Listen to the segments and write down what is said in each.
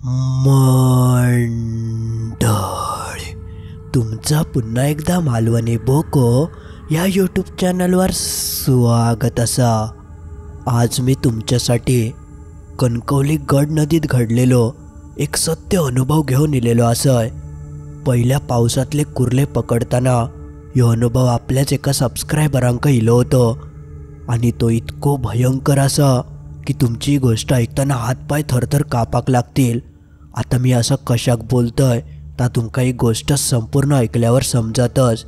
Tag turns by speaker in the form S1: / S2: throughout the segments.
S1: मंडळी, तुमचा पुन्हा एकदा मालवणी बोको या यूट्यूब चॅनलवर स्वागत असा। आज मी तुमच्यासाठी कणकवली गड नदीत घडलेलो एक सत्य अनुभव घेऊन इलेलो असय। पहिल्या पावसातले कुर्ले पकडताना यो अनुभव आपल्याच एका सबस्क्रायबरांक इलो होतो आणि तो इतको भयंकर असा की तुमची गोष्ट ऐकताना हातपाय थरथर कापाक लागतील। आता मी असं कशाक बोलतोय ता तुमका ही गोष्ट संपूर्ण ऐकल्यावर समजतच,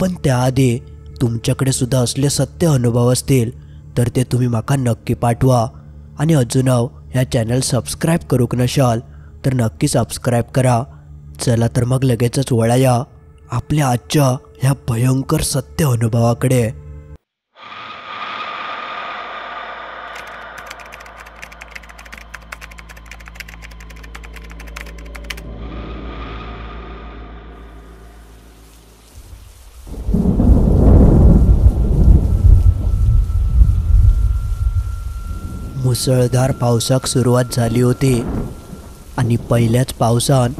S1: पण त्याआधी तुमच्याकडे सुद्धा असले सत्य अनुभव असतील तर ते तुम्ही माका नक्की पाठवा। आणि अजून ह्या चॅनल सबस्क्राईब करूक नशाल तर नक्की सबस्क्राईब करा। चला तर मग लगेचच वळूया आपल्या आजच्या ह्या भयंकर सत्य अनुभवाकडे। मुसळधार पावसाक सुरुवात झाली होती आणि पहिल्याच पावसान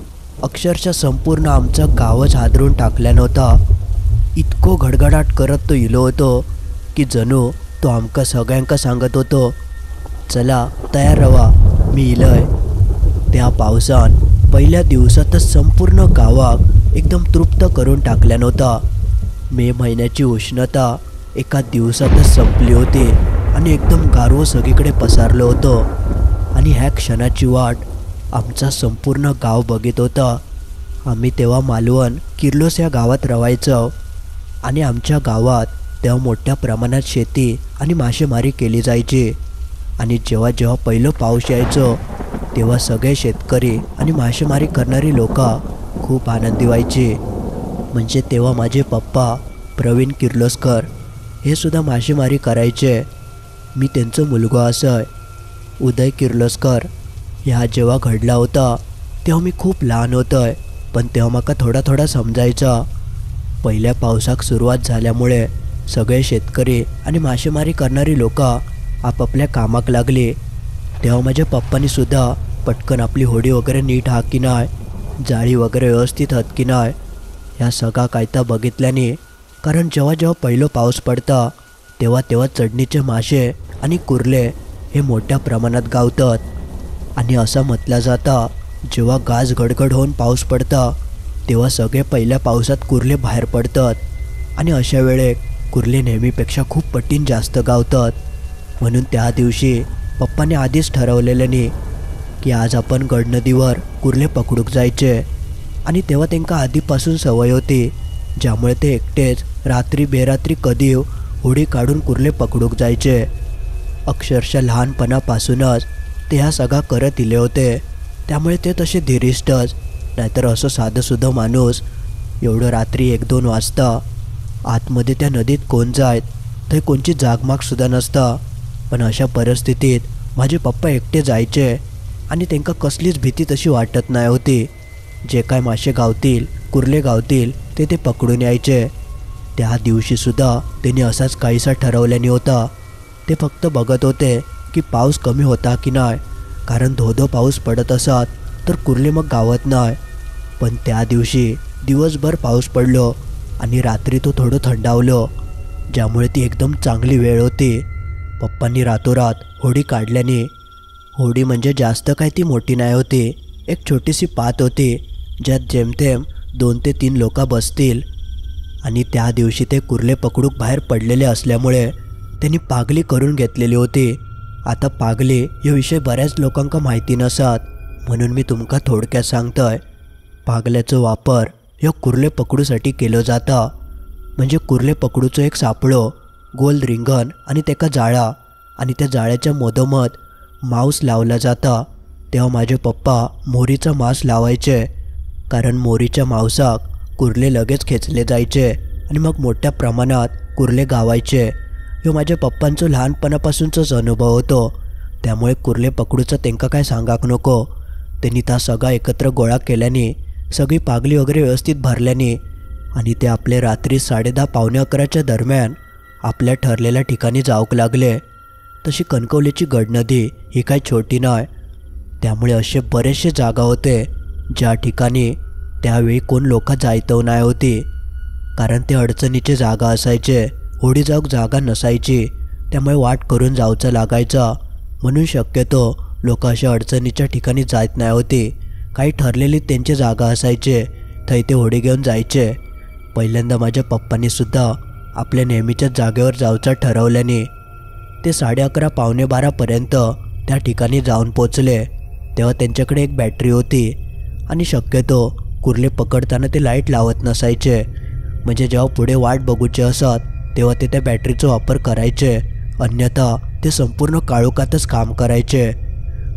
S1: अक्षरशः संपूर्ण आमचं गावच हादरून टाकल्या नव्हता। इतको गडगडाट करत तो इलो होतो की जणू तो आमका सगळ्यांका सांगत होतो, चला तयार रवा मी इलय। त्या पावसान पहिल्या दिवसातच संपूर्ण गावाक एकदम तृप्त करून टाकल्या नव्हता। मे महिन्याची उष्णता एका दिवसातच संपली होती आणि एकदम गारवं सगळीकडे पसरलं होतं। आणि ह्या क्षणाची वाट आमचा संपूर्ण गाव बघित होता। आम्ही तेव्हा मालवण किर्लोस या गावात रवायचो आणि आमच्या गावात तेव्हा मोठ्या प्रमाणात शेती आणि मासेमारी केली जायची। आणि जेव्हा जेव्हा पहिलं पाऊस यायचो तेव्हा सगळे शेतकरी आणि मासेमारी करणारी लोक खूप आनंदी व्हायची। म्हणजे तेव्हा माझे पप्पा प्रवीण किर्लोस्कर हे सुद्धा मासेमारी करायचे। मी त्यांचा मुलगा असय उदय किर्लोस्कर। ह्या जेव्हा घडला होता तेव्हा मी खूप लहान होतोय, पण तेव्हा माका थोडा थोडा समजायचा। पहिल्या पावसाक सुरुवात झाल्यामुळे सगळे शेतकरी आणि मासेमारी करणारी लोक आपापल्या कामाक लागली। तेव्हा माझ्या पप्पांनी सुद्धा पटकन आपली होडी वगैरे नीट हा की नाय, जाळी वगैरे व्यवस्थित हत की नाय ह्या सगळा कायता बघितल्याने, कारण जेव्हा जेव्हा पहिलं पाऊस पडता तेव्हा तेव्हा चढणीचे मासे आणि कुर्ले हे मोठ्या प्रमाणात गावतात। आणि असं म्हटलं जातं जेव्हा गाज गडगड होऊन पाऊस पडता तेव्हा सगळे पहिल्या पावसात कुर्ले बाहेर पडतात आणि अशा वेळेत कुर्ले नेहमीपेक्षा खूप पटीने जास्त गावतात। म्हणून त्या दिवशी पप्पाने आधीच ठरवलेल्याने की आज आपण गड नदीवर कुर्ले पकडूक जायचे। आणि तेव्हा त्यांना आधीपासून सवय होती, ज्यामुळे ते एकटेच रात्री बेरात्री कधी होडी काढून कुर्ले पकडूक जायचे। अक्षरशः लहानपणापासूनच ते ह्या सगळा करत इले होते, त्यामुळे ते तसे धीरिष्टच। नाहीतर असं साधंसुद्धा माणूस एवढं रात्री 1-2 वाजता आतमध्ये त्या नदीत कोण जायत तर कोणची जागमागसुद्धा नसता। पण अशा परिस्थितीत माझे पप्पा एकटे जायचे आणि त्यांना कसलीच भीती तशी वाटत नाही होती। जे काय मासे गावतील कुर्ले गावतील ते पकडून यायचे। त्या दिवशीसुद्धा त्यांनी असाच काहीसा ठरवल्याने होता। ते फक्त बघत होते की पाऊस कमी होता की नाही, कारण धोधो पाऊस पडत असत तर कुर्ले मग गावत नाही। पण त्या दिवशी दिवसभर पाऊस पडलो आणि रात्री तो थोडं थंडावलो, ज्यामुळे ती एकदम चांगली वेळ होती। पप्पांनी रातोरात होडी काढल्याने, होडी म्हणजे जास्त काय ती मोठी नाही होती, एक छोटीशी पात होती ज्यात जेमतेम 2 ते 3 लोक बसतील। आणि त्या दिवशी ते कुर्ले पकडूक बाहेर पडलेले असल्यामुळे त्यांनी पागली करून घेतलेली होती। आता पागली हा विषय बऱ्याच लोकांका माहिती नसत, म्हणून मी तुमका थोडक्यात सांगतोय। पागल्याचा वापर ह्या कुर्ले पकडूसाठी केलं जाता। म्हणजे कुर्ले पकडूचं एक सापळो, गोल रिंगण आणि त्याका जाळा, आणि त्या जाळ्याच्या मधोमध मांस लावला जाता। तेव्हा माझे पप्पा मोरीचा मांस लावायचे, कारण मोरीच्या मांसाक कुर्ले लगेच खेचले जायचे आणि मग मोठ्या प्रमाणात कुर्ले गावायचे। ह्यो माझ्या पप्पांचा लहानपणापासूनचाच अनुभव होतो, त्यामुळे कुर्ले पकडूचं त्यांका काय सांगाक नको। त्यांनी त्या सगळा एकत्र गोळा केल्याने, सगळी पागली वगैरे व्यवस्थित भरल्याने आणि ते आपले रात्री 10:30-11:15 दरम्यान आपल्या ठरलेल्या ठिकाणी जाऊक लागले। तशी कणकवलीची गड नदी ही काय छोटी नाही, त्यामुळे असे बरेचसे जागा होते ज्या ठिकाणी त्यावेळी कोण लोक जायतव नाही होती, कारण ते अडचणीचे जागा असायचे, होडी जाऊक जागा नसायची, त्यामुळे वाट करून जाऊचं लागायचं. म्हणून शक्यतो लोक अशा अडचणीच्या ठिकाणी जात नाही होती. काही ठरलेली त्यांची जागा असायचे, थंय ते होडी घेऊन जायचे. पहिल्यांदा माझ्या पप्पांनी सुद्धा आपल्या नेहमीच्याच जागेवर जाऊचं ठरवल्याने ते 11:30 पावणे 12पर्यंत त्या ठिकाणी जाऊन पोचले. तेव्हा त्यांच्याकडे एक बॅटरी होती आणि शक्यतो कुर्ले पकडताना ते लाईट लावत नसायचे, म्हणजे जेव्हा पुढे वाट बघूचे असत तेव्हा ते त्या बॅटरीचा वापर करायचे, अन्यथा ते संपूर्ण काळोखातच काम करायचे.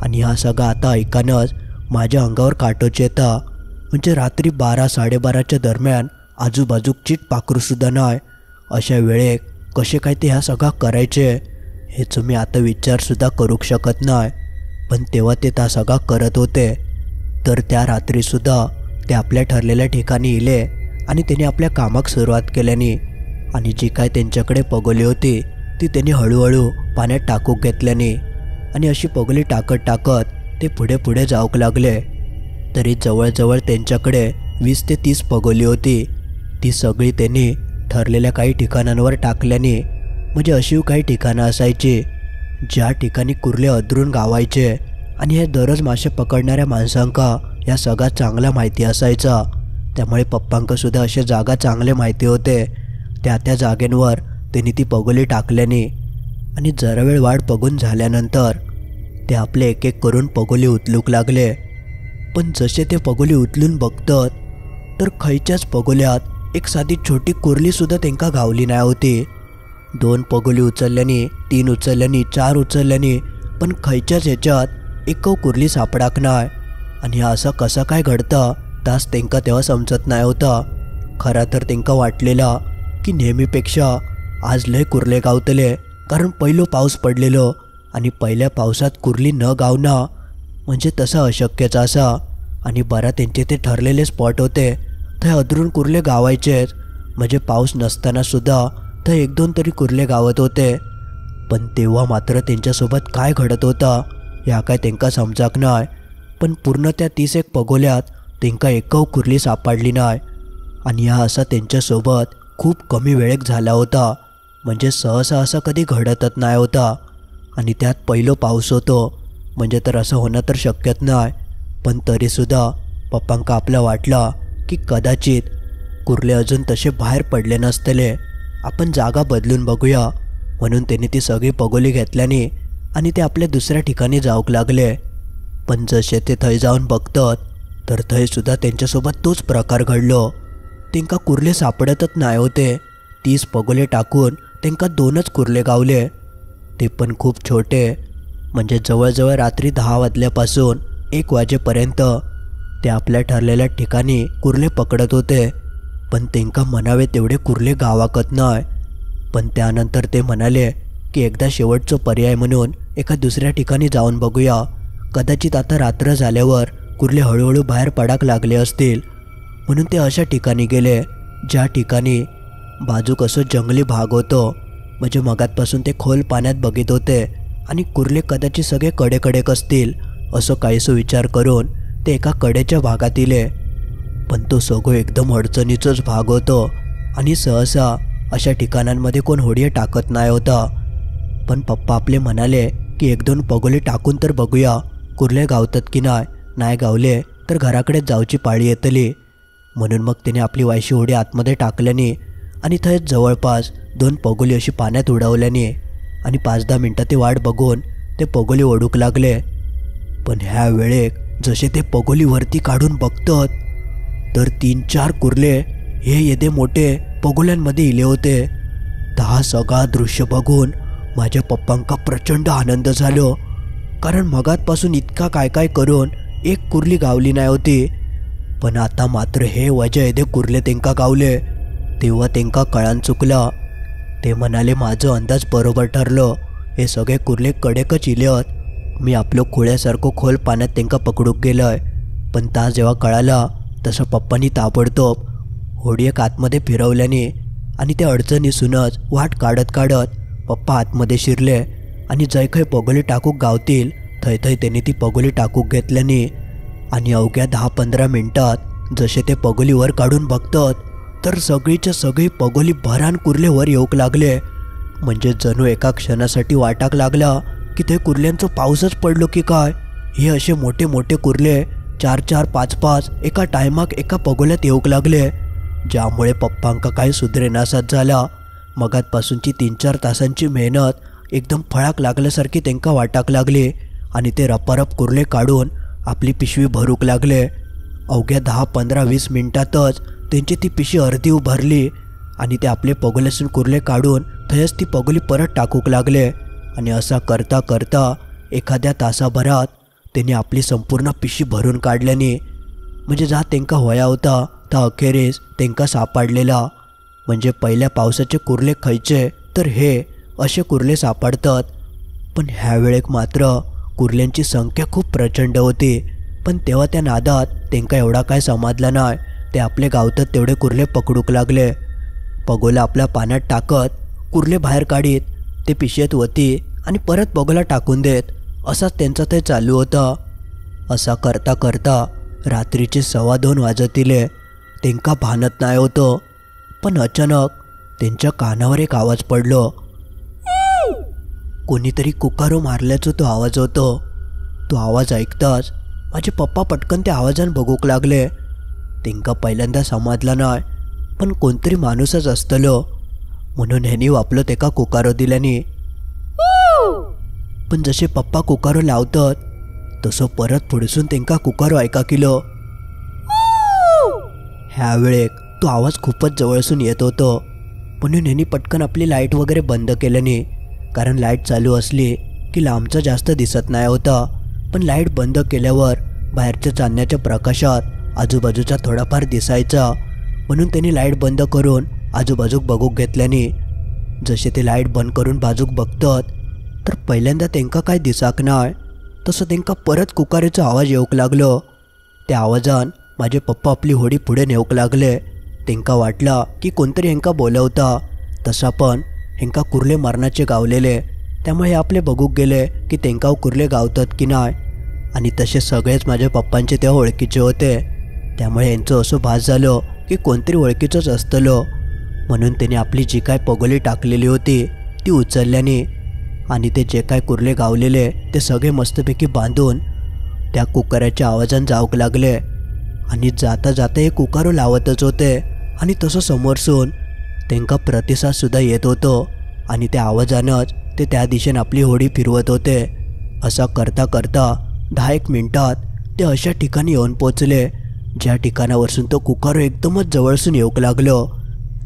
S1: आणि हा सगळा आता ऐकानच माझ्या अंगावर काटोच येतं. म्हणजे रात्री 12-12:30च्या दरम्यान आजूबाजूक चीट पाखरूसुद्धा नाही. अशा वेळेक कसे काय ते ह्या सगळा करायचे हेच मी आता विचारसुद्धा करू शकत नाही. पण तेव्हा ते त्या सगळा करत होते. तर त्या रात्रीसुद्धा ते आपल्या ठरलेल्या ठिकाणी इले आणि त्याने आपल्या कामाक सुरुवात केल्याने आणि जी काय त्यांच्याकडे पगोली होती ती त्यांनी हळूहळू पाण्यात टाकूक घेतल्याने आणि अशी पगोली टाकत टाकत ते पुढे पुढे जाऊक लागले. तरी जवळजवळ त्यांच्याकडे 20 ते 30 पगोली होती. ती सगळी त्यांनी ठरलेल्या काही ठिकाणांवर टाकल्याने, म्हणजे अशी काही ठिकाणं असायची ज्या ठिकाणी कुर्ले अधरून गावायचे आणि हे दररोज मासे पकडणाऱ्या माणसांका या सगळा चांगला माहिती असायचा. त्यामुळे पप्पांका सुद्धा अशा जागा चांगले माहिती होते. त्या जागेंवर त्यांनी ती पगोली टाकल्याने आणि जरा वेळ वाट बघून झाल्यानंतर ते आपले एक एक करून पगोली उचलूक लागले. पण जसे ते पगोली उचलून बघतात तर खयच्याच पगोल्यात एक साधी छोटी कुर्लीसुद्धा त्यांका गावली नाही होती. 2 पगोली उचलल्याने, 3 उचलल्याने, 4 उचलल्याने, पण खयच्याच ह्याच्यात एक कुर्ली सापडाक नाही. आणि असं कसं काय घडतं तास त्यांका तेव्हा समजत नाही होता. खरा तर त्यांका वाटलेला की नेहमीपेक्षा आज लय कुर्ले गावतले, कारण पहिलो पाऊस पडलेलो आणि पहिल्या पावसात कुर्ली न गावणं म्हणजे तसं अशक्यच असा. आणि बरा त्यांचे ते ठरलेले स्पॉट होते, थंय अधरून कुर्ले गावायचेच, म्हणजे पाऊस नसताना सुद्धा थंय 1-2 तरी कुर्ले गावत होते. पण तेव्हा मात्र त्यांच्यासोबत काय घडत होता ह्या काय त्यांका समजाक नाही. पण पूर्ण त्या 30 पगोल्यात त्यांका एकव कुर्ली सापडली नाही. आणि हा असा त्यांच्यासोबत खूप कमी वेळेक झाला होता, म्हणजे सहसा असं कधी घडतच नाही होता. आणि त्यात पहिलो पाऊस होतो, म्हणजे तर असं होणं तर शक्यच नाही. पण तरीसुद्धा पप्पांका आपलं वाटलं की कदाचित कुर्ले अजून तसे बाहेर पडले नसतले, आपण जागा बदलून बघूया. म्हणून त्यांनी ती सगळी पगोली घेतल्याने आणि ते आपल्या दुसऱ्या ठिकाणी जाऊक लागले. पण जसे ते थंय जाऊन बघतात तर थंयसुद्धा त्यांच्यासोबत तोच प्रकार घडलो. त्यांका कुर्ले सापडतच नाही होते. 30 पगोले टाकून त्यांका 2च कुर्ले गावले, ते पण खूप छोटे. म्हणजे जवळजवळ रात्री 10 वाजल्यापासून 1 वाजेपर्यंत ते आपल्या ठरलेल्या ठिकाणी कुर्ले पकडत होते, पण त्यांका म्हणावे तेवढे कुर्ले गावाकत नाही. पण त्यानंतर ते म्हणाले की एकदा शेवटचा पर्याय म्हणून एका दुसऱ्या ठिकाणी जाऊन बघूया, कदाचित आता रात्र झाल्यावर कुर्ले हळूहळू बाहेर पडाक लागले असतील. म्हणून ते अशा ठिकाणी गेले ज्या ठिकाणी बाजूक असं जंगली भाग होतो, म्हणजे मगातपासून ते खोल पाण्यात बघित होते आणि कुर्ले कदाचित सगळे कडेकडेक असतील असं काहीसं विचार करून ते एका कडेच्या भागात इले. पण तो सगळं एकदम अडचणीचाच भाग होतो आणि सहसा अशा ठिकाणांमध्ये कोण होडी टाकत नाही होता. पण पप्पा आपले म्हणाले की 1-2 पगोली टाकून तर बघूया कुर्ले गावतात की नाही गावले तर घराकडेच जाऊची पाळी येतली. म्हणून मग त्याने आपली वायशी होडी आतमध्ये टाकल्याने आणि थंच जवळपास 2 पगोली अशी पाण्यात उडवल्याने आणि 5-10 मिनटं ते वाट बघून ते पगोली ओढूक लागले. पण ह्या वेळेक जसे ते पगोली वरती काढून बघतात तर 3-4 कुर्ले हे येदे मोठे पगोल्यांमध्ये इले होते. हा सगळा दृश्य बघून माझ्या पप्पांका प्रचंड आनंद झालो, कारण मगातपासून इतका काय करून एक कुर्ली गावली नाही होती. पण आता मात्र हे वजह येदे कुर्ले त्यांका गावले. तेव्हा त्यांका कळान चुकलं. ते म्हणाले माझं अंदाज बरोबर ठरलं, हे सगळे कुर्ले कडेकच इलेत. मी आपलं खुळ्यासारखं खोल पाण्यात त्यांका पकडूक गेलोय. पण तास जेव्हा कळाला तसं पप्पांनी ताबडतोब होडी एक आतमध्ये फिरवल्याने आणि त्या अडचणीसूनच वाट काढत पप्पा आतमध्ये शिरले आणि जय खय पगोली टाकूक गावतील थंय थंय त्यांनी ती पगोली टाकूक घेतल्याने आणि अवघ्या 10-15 मिनिटात जसे ते पगोली वर काढून बघतात तर सगळीच्या सगळी पगोली भरान कुर्ले वर येऊक लागले. म्हणजे जणू एका क्षणासाठी वाटाक लागला की ते कुर्ल्यांचं पाऊसच पडलो की काय. हे असे मोठे मोठे कुर्ले 4-4, 5-5 एका टायमाक एका पगोल्यात येऊक लागले, ज्यामुळे पप्पांका काही सुधरेनासाच झाला. मगातपासूनची 3-4 तासांची मेहनत एकदम फळाक लागल्यासारखी त्यांका वाटाक लागली आणि ते रपारप कुर्ले काढून आपली पिशवी भरूक लागले. अवघ्या 10-15-20 मिनिटातच त्यांची ती पिशवी अर्धी भरली आणि ते आपले पगोल्यासून कुर्ले काढून थयच ती पगोली परत टाकूक लागले. आणि असा करता करता एखाद्या तासाभरात त्यांनी आपली संपूर्ण पिशवी भरून काढल्याने म्हणजे जा त्यांका होया होता ता अखेरीस त्यांका सापडलेला. म्हणजे पहिल्या पावसाचे कुर्ले खयचे तर हे असे कुर्ले सापडतात. पण ह्या वेळेक मात्र कुर्ल्यांची संख्या खूप प्रचंड होती. पण तेव्हा त्या नादात त्यांका एवढा काय समजला नाही. ते आपले गावतात तेवढे कुर्ले पकडूक लागले. पगोला आपल्या पाण्यात टाकत कुर्ले बाहेर काढीत ते पिशवीत होती आणि परत पगोला टाकून देत असाच त्यांचा ते चालू होता. असा करता करता रात्रीचे 2:15 वाजतिले. त्यांका भानत नाही होतं. पण अचानक त्यांच्या कानावर एक आवाज पडलो. कोणीतरी कुकारो मारल्याचा तो आवाज होतो. तो आवाज ऐकताच माझे पप्पा पटकन त्या आवाजान बघूक लागले. त्यांका पहिल्यांदा समजला नाही, पण कोणतरी माणूसच असतलो म्हणून ह्यांनी वापलो तेका कुकारो दिल्याने. पण जसे पप्पा कुकारो लावतात तसं परत पुढसून त्यांका कुकारो ऐका किलो. ह्या वेळेक तो आवाज खूपच जवळसून येत होतो म्हणून ह्यांनी पटकन आपली लाईट वगैरे बंद केल्याने, कारण लाईट चालू असली की लांबचं जास्त दिसत नाही होता. पण लाईट बंद केल्यावर बाहेरच्या चांदण्याच्या प्रकाशात आजूबाजूचा थोडाफार दिसायचा म्हणून त्यांनी लाईट बंद करून आजूबाजूक बघूक घेतल्याने जसे ते लाईट बंद करून बाजूक बघतात तर पहिल्यांदा त्यांका काय दिसाक नाही. तसं त्यांका परत कुकारेचा आवाज येऊक लागलो. त्या आवाजान माझे पप्पा आपली होडी पुढे नेऊक लागले. त्यांका वाटला की कोणतरी ह्यांका बोलवता. तसा पण ह्यांका कुर्ले मरणाचे गावलेले, त्यामुळे हे आपले बघूक गेले की त्यांका कुर्ले गावतात की नाही. आणि तसे सगळेच माझ्या पप्पांचे तेव्हा ओळखीचे होते, त्यामुळे यांचं असं भास झालं की कोणतरी ओळखीचंच असतलो. म्हणून त्याने आपली जी काय पगोली टाकलेली होती ती उचलल्याने आणि ते जे काय कुर्ले गावलेले ते सगळे मस्तपैकी बांधून त्या कुकाराच्या आवाजान जाऊक लागले. आणि जाता जाता हे कुकारो लावतच होते आणि तसं समोरसून त्यांका प्रतिसादसुद्धा येत होतो आणि त्या आवाजानंच ते त्या दिशेने आपली होडी फिरवत होते. असा करता करता 10-1 मिनिटात ते अशा ठिकाणी येऊन पोचले ज्या ठिकाणावरसून तो कुकारो एकदमच जवळसून येऊक लागलो.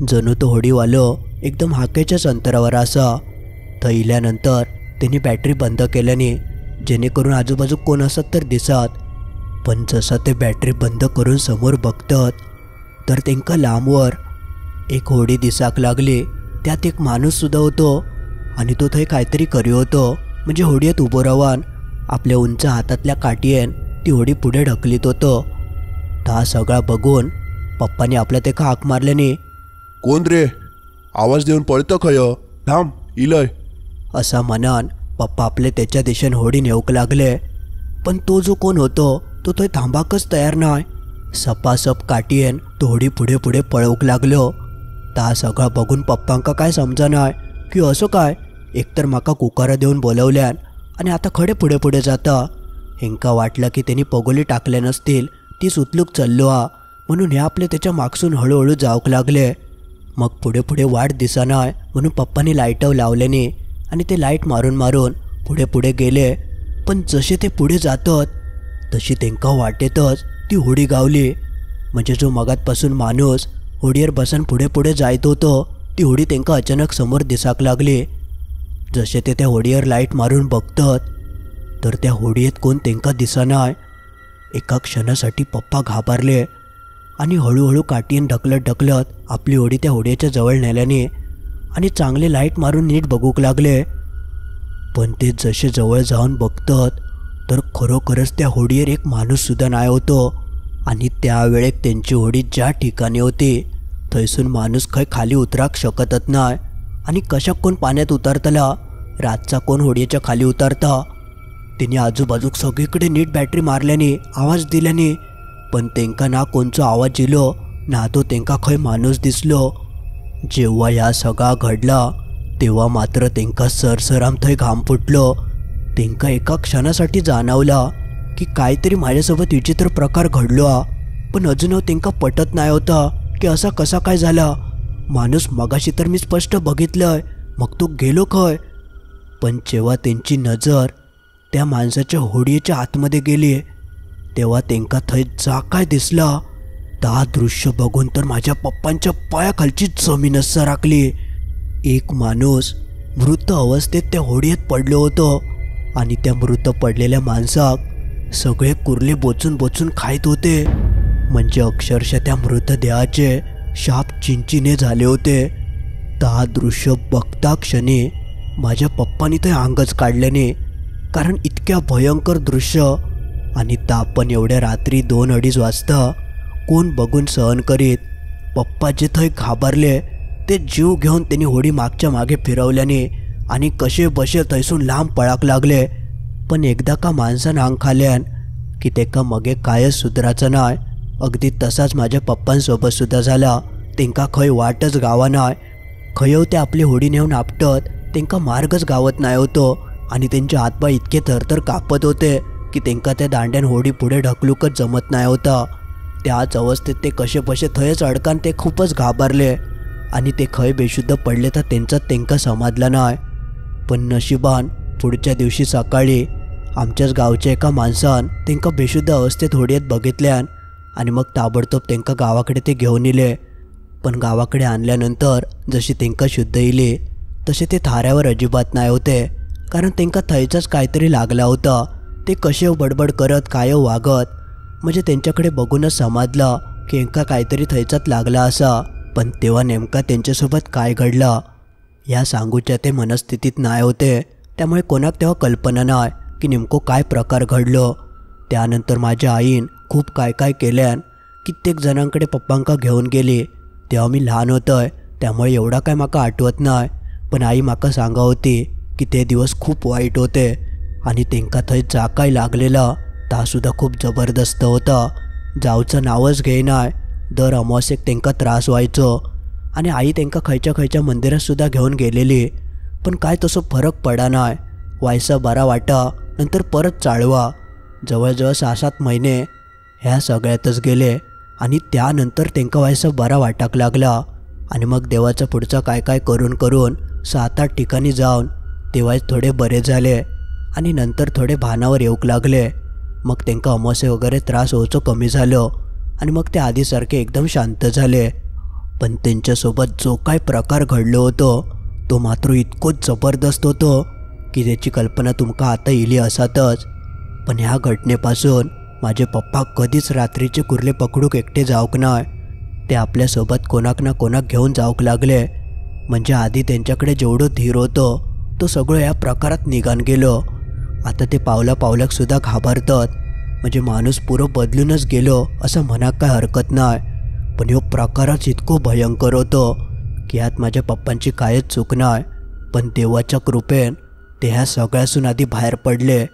S1: जणू तो होडीवालो एकदम हाकेच्याच अंतरावर असा. इल्यानंतर त्यांनी बॅटरी बंद केल्याने जेणेकरून आजूबाजू कोण असत तर दिसत. पण जसं ते बॅटरी बंद करून समोर बघतात तर त्यांका लांबवर एक होडी दिसाक लागली. त्यात एक माणूससुद्धा होतो आणि तो थंय काहीतरी करी होतो. म्हणजे होडीत उभं राहून आपल्या उंच हातातल्या काठीयेन ती होडी पुढे ढकलीत होतो. हा सगळा बघून पप्पाने आपल्या ते हाक मारल्याने,
S2: कोण रे, आवाज देऊन पळतं खय, थांब इलय,
S1: असा म्हणान पप्पा आपले त्याच्या दिशेने होडी नेऊक लागले. पण तो जो कोण होतो तो थंय थांबाकच तयार नाही. सपासप काठीयेन तो होडी पुढे पुढे पळवूक लागलो. ता सगळा बघून पप्पांका काय समजा नाही की असं काय, एकतर माका कुकारा देऊन बोलवल्यान आणि आता खडे पुढे पुढे जाता. हेंका वाटलं की त्यांनी पगोली टाकल्या नसतील, तीच उचलूक चाललो हा, म्हणून हे आपले त्याच्या मागसून हळूहळू जाऊक लागले. मग पुढे पुढे वाट दिसानाय म्हणून पप्पांनी लाईटव लावल्याने आणि ते लाईट मारून मारून पुढे पुढे गेले. पण जसे ते पुढे जातात तशी त्यांका वाटेतच ती होडी गावली. म्हणजे जो मगातपासून माणूस होडीवर बसून पुढे पुढे जायत होतो ती होडी त्यांका अचानक समोर दिसाक लागली. जसे ते त्या होडीवर लाईट मारून बघतात तर त्या होडीत कोण त्यांका दिसनाय. एका क्षणासाठी पप्पा घाबरले आणि हळूहळू काठीन ढकलत ढकलत आपली होडी त्या होडीच्या जवळ नेल्याने आणि चांगले लाईट मारून नीट बघूक लागले. पण ते जसे जवळ जाऊन बघतात तर खरोखरच त्या होडीवर एक माणूससुद्धा नाही होतो. आणि त्यावेळेत त्यांची होडी ज्या ठिकाणी होती थैसून माणूस खय खाली उतराक शकतच नाही. आणि कशा कोण पाण्यात उतरतला, रातचा कोण होडीच्या खाली उतरता. तिने आजूबाजूक सगळीकडे नीट बॅटरी मारल्याने आवाज दिल्याने पण तेंका ना कोणचो आवाज येलो ना तो तेंका खंय माणूस दिसलो. जेव्हा ह्या सगळा घडला तेव्हा मात्र तेंका सरसराम थंय घाम फुटलो. तेंका एका क्षणासाठी जाणवला की काहीतरी माझ्यासोबत विचित्र प्रकार घडलो हा. पण अजूनही तेंका पटत नाही होता की असा कसा काय झाला. माणूस मगाशी तर मी स्पष्ट बघितलंय, मग तो गेलो खंय. पण जेव्हा त्यांची नजर त्या माणसाच्या होडीच्या आतमध्ये गेली तेव्हा तेंका थंय जा काय दिसला ता दृश्य बघून तर माझ्या पप्पांच्या पायाखालची जमीनच सरकली. एक माणूस मृत अवस्थेत त्या होडीत पडलो होतो आणि त्या मृत पडलेल्या माणसाक सगळे कुर्ले बोचून बोचून खायत होते. म्हणजे अक्षरशः त्या मृतदेहाचे शाप चिंचिने झाले होते. ता दृश्य बघता क्षणी माझ्या पप्पानी ते अंगच काढल्याने, कारण इतक्या भयंकर दृश्य आणि तापण एवढ्या रात्री 2-2:30 वाजता कोण बघून सहन करीत. पप्पा जे थंय घाबरले ते जीव घेऊन त्यांनी होडी मागच्या मागे फिरवल्याने आणि कसे बसे थैसून लांब पळाक लागले. पण एकदा का माणसानं अंग खाल्यान की तेका मगे कायच सुधराचं नाय. अगदी तसाच माझ्या पप्पांसोबत सुद्धा झाला. तेंका खंय वाटच गावा नाय. खंय ते आपली होडी नेऊन आपटत तेंका मार्गच गावत नाही होतो आणि त्यांचे हातपाय इतके थरथर कापत होते की तेंका त्या दांड्यान होडी पुढे ढकलूकच जमत नाही होता. त्याच अवस्थेत ते कसे बसे थंयच अडकान ते खूपच घाबरले आणि ते खंय बेशुद्ध पडले तर त्यांचा तेंका समाधला नाही. पण नशिबान पुढच्या दिवशी सकाळी आमच्याच गावच्या एका माणसान तेंका बेशुद्ध अवस्थेत होडीत बघितल्यान आणि मग ताबडतोब तेंका गावाकडे ते घेऊन इले. पण गावाकडे आणल्यानंतर जशी तेंका शुद्ध इले तसे ते थाऱ्यावर अजिबात नाही होते, कारण तेंका थंयचाच काहीतरी लागला होता. ते कसे बडबड करत काय वागत, म्हणजे त्यांच्याकडे बघूनच समजलं की एका काहीतरी थैचात लागला असा. पण तेव्हा नेमका त्यांच्यासोबत काय घडलं या सांगूच्या ते मनस्थितीत नाही होते, त्यामुळे कोणाक तेव्हा कल्पना नाही की नेमकं काय प्रकार घडलो. त्यानंतर माझ्या आईन खूप काय काय केल्यान कित्येक जणांकडे पप्पांका घेऊन गेली. तेव्हा मी लहान होतोय त्यामुळे एवढा काय माका आठवत नाही. पण आई माका सांगा होती की ते दिवस खूप वाईट होते आणि तेंका थंय जा काय लागलेला तासुद्धा खूप जबरदस्त होता. जाऊचं नावच घेईनाय. दर अमावस्येक तेंका त्रास व्हायचो आणि आई तेंका खयच्या खयच्या मंदिरात सुद्धा घेऊन गेलेली. पण काय तसं फरक पडा नाही. व्हायचा बरा वाटा नंतर परत चाळवा. जवळजवळ 6-7 महिने ह्या सगळ्यातच गेले आणि त्यानंतर तेंका व्हायचा बरा वाटाक लागला. आणि मग देवाचा पुढचा काय काय करून करून 7-8 ठिकाणी जाऊन तेव्हाच थोडे बरे झाले आणि नंतर थोडे भानावर येऊक लागले. मग तेंका अमावस्ये वगैरे त्रास होचो कमी झालो आणि मग ते आधीसारखे एकदम शांत झाले. पण त्यांच्यासोबत जो काय प्रकार घडलो होतो तो मात्र इतकोच जबरदस्त होतो की त्याची कल्पना तुमका आता इली असातच. पण ह्या घटनेपासून माझे पप्पा कधीच रात्रीचे कुर्ले पकडूक एकटे जाऊक नाही. ते आपल्यासोबत कोणाक ना कोणाक घेऊन जाऊक लागले. म्हणजे आधी त्यांच्याकडे जेवढं धीर होतो तो सगळं या प्रकारात निघान गेलो. आता ते पावलाक सुद्धा घाबरतात. म्हणजे माणूस पुरं बदलूनच गेलो असं म्हणाक काय हरकत नाही. पण ह्यो प्रकारच इतको भयंकर होतो की यात माझ्या पप्पांची कायच चूक नाही. पण देवाच्या कृपेन ते ह्या सगळ्यासून आधी बाहेर पडले,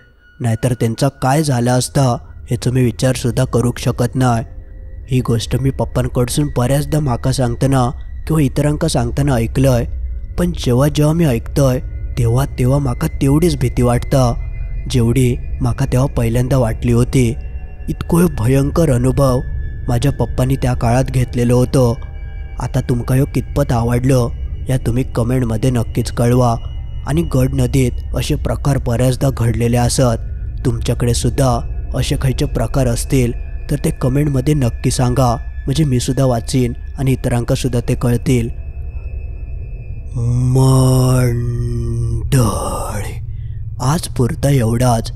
S1: नाहीतर त्यांचा काय झाला असता ह्याचा मी विचारसुद्धा करूक शकत नाही. ही गोष्ट मी पप्पांकडसून बऱ्याचदा माका सांगताना किंवा इतरांका सांगताना ऐकलंय. पण जेव्हा मी ऐकतोय तेव्हा माका तेवढीच भीती वाटतं जेवढी माका तेव्हा पहिल्यांदा वाटली होती. इतको भयंकर अनुभव माझ्या पप्पांनी त्या काळात घेतलेलो होतो. आता तुमका ह्यो कितपत आवडलो या तुम्ही कमेंटमध्ये नक्कीच कळवा. आणि गड नदीत असे प्रकार बऱ्याचदा घडलेले असत. तुमच्याकडे सुद्धा असे खयचे प्रकार असतील तर ते कमेंटमध्ये नक्की सांगा, म्हणजे मी सुद्धा वाचीन आणि इतरांका सुद्धा ते कळतील. मंडळी आज पुरता एवढाच.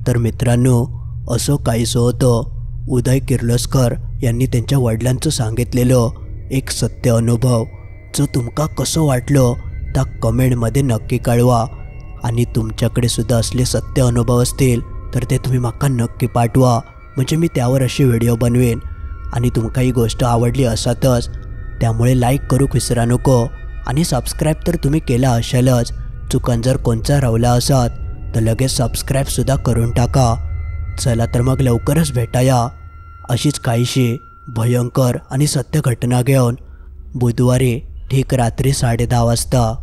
S1: तर मित्रांनो, असं काहीसं होतं. उदय किर्लोस्कर यांनी त्यांच्या वडिलांचं सांगितलेलं एक सत्य अनुभव, जो तुमका कसं वाटलं त्या कमेंटमध्ये नक्की कळवा. आणि तुमच्याकडे सुद्धा असले सत्य अनुभव असतील तर ते तुम्ही माका नक्की पाठवा, म्हणजे मी त्यावर अशी व्हिडिओ बनवेन. आणि तुमका ही गोष्ट आवडली असातच, त्यामुळे लाईक करूक विसरा नको. आणि सबस्क्राईब तर तुम्ही केला असालच. चुकन जर कोणचा रावला असात तर लगेच सबस्क्राईबसुद्धा करून टाका. चला तर मग लवकरच भेटाया अशीच काहीशी भयंकर आणि सत्य घटना घेऊन बुधवारी ठीक रात्री 10:30 वाजता.